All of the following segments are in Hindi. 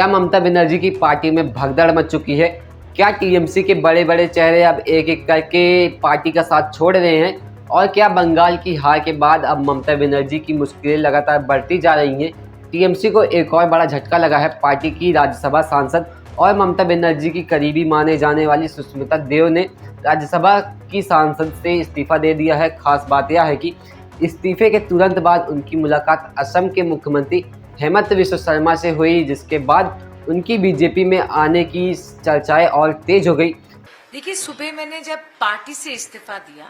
क्या ममता बनर्जी की पार्टी में भगदड़ मच चुकी है? क्या टीएमसी के बड़े बड़े चेहरे अब एक एक करके पार्टी का साथ छोड़ रहे हैं? और क्या बंगाल की हार के बाद अब ममता बनर्जी की मुश्किलें लगातार बढ़ती जा रही हैं? टीएमसी को एक और बड़ा झटका लगा है। पार्टी की राज्यसभा सांसद और ममता बनर्जी की करीबी माने जाने वाली सुष्मिता देव ने राज्यसभा की सांसद से इस्तीफा दे दिया है। खास बात यह है कि इस्तीफे के तुरंत बाद उनकी मुलाकात असम के मुख्यमंत्री हेमंत विश्व शर्मा से हुई, जिसके बाद उनकी बीजेपी में आने की चर्चाएं और तेज हो गई। देखिए, सुबह मैंने जब पार्टी से इस्तीफा दिया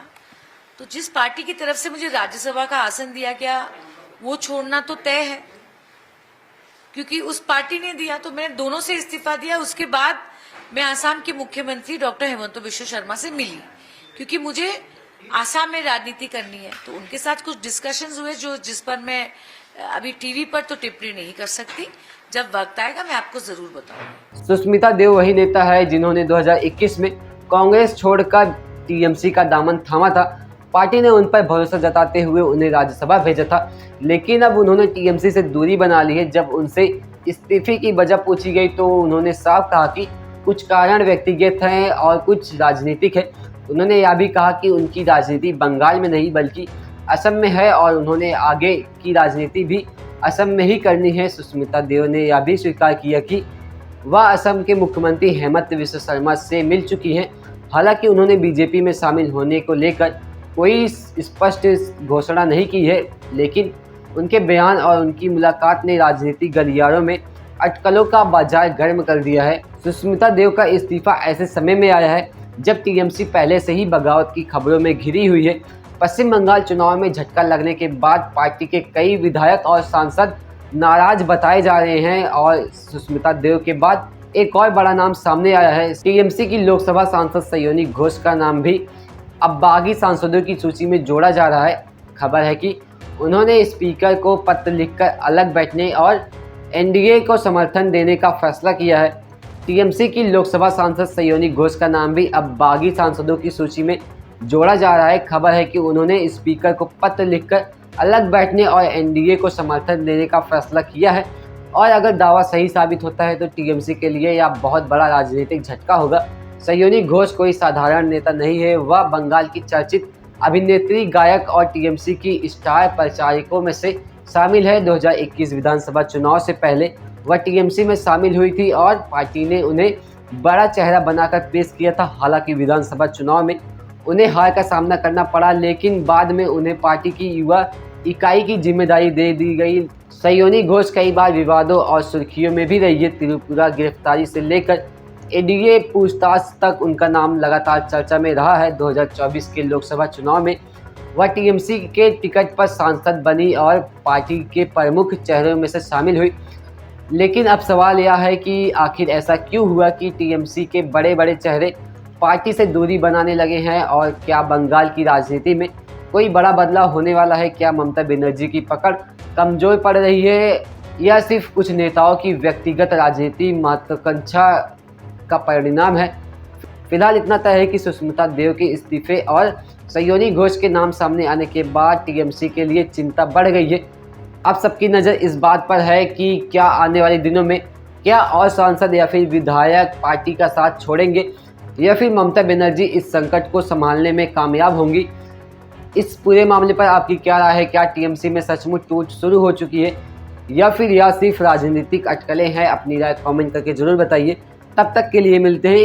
तो जिस पार्टी की तरफ से मुझे राज्यसभा का आसन दिया गया वो छोड़ना तो तय है, क्योंकि उस पार्टी ने दिया तो मैंने दोनों से इस्तीफा दिया। उसके बाद मैं आसाम के मुख्यमंत्री डॉक्टर हेमंत विश्व शर्मा से मिली, क्योंकि मुझे आसाम में राजनीति करनी है। तो उनके साथ कुछ डिस्कशंस हुए जिस पर मैं अभी टीवी पर तो टिप्पणी नहीं कर सकती। जब वक्त आएगा मैं आपको जरूर बताऊंगी। सुष्मिता देव वही नेता है जिन्होंने 2021 में कांग्रेस छोड़कर टीएमसी का दामन थामा था। पार्टी ने उन पर भरोसा जताते हुए उन्हें राज्यसभा भेजा था, लेकिन अब उन्होंने टीएमसी से दूरी बना ली है। जब उनसे इस्तीफे की वजह पूछी गई तो उन्होंने साफ कहा कि कुछ कारण व्यक्तिगत हैं और कुछ राजनीतिक है। उन्होंने यह भी कहा कि उनकी राजनीति बंगाल में नहीं बल्कि असम में है और उन्होंने आगे की राजनीति भी असम में ही करनी है। सुष्मिता देव ने यह भी स्वीकार किया कि वह असम के मुख्यमंत्री हेमंत विश्व शर्मा से मिल चुकी हैं। हालांकि उन्होंने बीजेपी में शामिल होने को लेकर कोई स्पष्ट घोषणा नहीं की है, लेकिन उनके बयान और उनकी मुलाकात ने राजनीतिक गलियारों में अटकलों का बाजार गर्म कर दिया है। सुष्मिता देव का इस्तीफा ऐसे समय में आया है जब टीएमसी पहले से ही बगावत की खबरों में घिरी हुई है। पश्चिम बंगाल चुनाव में झटका लगने के बाद पार्टी के कई विधायक और सांसद नाराज बताए जा रहे हैं और सुष्मिता देव के बाद एक और बड़ा नाम सामने आया है। टीएमसी की लोकसभा सांसद सयोनी घोष का नाम भी अब बागी सांसदों की सूची में जोड़ा जा रहा है। खबर है कि उन्होंने स्पीकर को पत्र लिखकर अलग बैठने और एनडीए को समर्थन देने का फैसला किया है। टीएमसी की लोकसभा सांसद सयोनी घोष का नाम भी अब बागी सांसदों की सूची में जोड़ा जा रहा है। खबर है कि उन्होंने स्पीकर को पत्र लिखकर अलग बैठने और एनडीए को समर्थन देने का फैसला किया है। और अगर दावा सही साबित होता है तो टीएमसी के लिए यह बहुत बड़ा राजनीतिक झटका होगा। सयोनी घोष कोई साधारण नेता नहीं है, वह बंगाल की चर्चित अभिनेत्री, गायक और टीएमसी की स्टार प्रचारकों में से शामिल है। 2021 विधानसभा चुनाव से पहले वह टीएमसी में शामिल हुई थी और पार्टी ने उन्हें बड़ा चेहरा बनाकर पेश किया था। हालांकि विधानसभा चुनाव में उन्हें हार का सामना करना पड़ा, लेकिन बाद में उन्हें पार्टी की युवा इकाई की जिम्मेदारी दे दी गई। सयोनी घोष कई बार विवादों और सुर्खियों में भी रही है। त्रिपुरा गिरफ्तारी से लेकर एनडीए पूछताछ तक उनका नाम लगातार चर्चा में रहा है। 2024 के लोकसभा चुनाव में वह टीएमसी के टिकट पर सांसद बनी और पार्टी के प्रमुख चेहरों में से शामिल हुई। लेकिन अब सवाल यह है कि आखिर ऐसा क्यों हुआ कि टीएमसी के बड़े बड़े चेहरे पार्टी से दूरी बनाने लगे हैं और क्या बंगाल की राजनीति में कोई बड़ा बदलाव होने वाला है? क्या ममता बनर्जी की पकड़ कमजोर पड़ रही है या सिर्फ कुछ नेताओं की व्यक्तिगत राजनीति महत्वाकांक्षा का परिणाम है? फिलहाल इतना तय है कि सुष्मिता देव के इस्तीफे और सयोनी घोष के नाम सामने आने के बाद टीएमसी के लिए चिंता बढ़ गई है। अब सबकी नज़र इस बात पर है कि क्या आने वाले दिनों में क्या और सांसद या फिर विधायक पार्टी का साथ छोड़ेंगे या फिर ममता बनर्जी इस संकट को संभालने में कामयाब होंगी। इस पूरे मामले पर आपकी क्या राय है? क्या टीएमसी में सचमुच टूट शुरू हो चुकी है या फिर यह सिर्फ राजनीतिक अटकलें हैं? अपनी राय कमेंट करके जरूर बताइए। तब तक के लिए मिलते हैं